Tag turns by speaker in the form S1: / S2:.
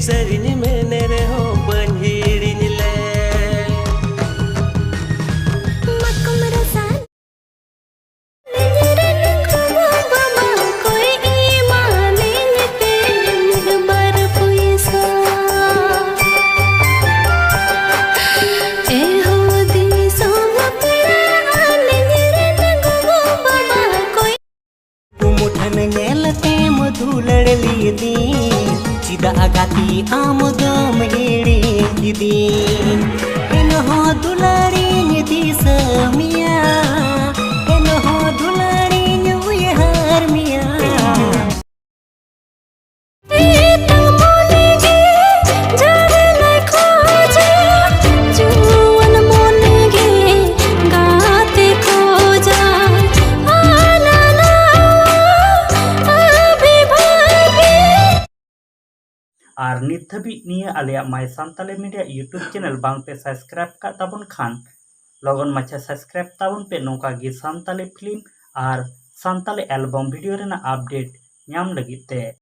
S1: सरिनी मेने रे हो बंहिड़िन ले मधुलड़ लीदी चिदा आगाती आम दम हिड़ी दी एनहो दुलारी निधि समिया एनहो दुलारी नुये हर मिया
S2: और नित धाबी निया Alia my Santali media YouTube channel बांग पे सब्सक्राइब का ताबन खान लगन माछा सब्सक्राइब ताबन पे नौका गे सानताली फिल्म और सानताली एल्बम वीडियो रेना अपडेट नाम लगित ते।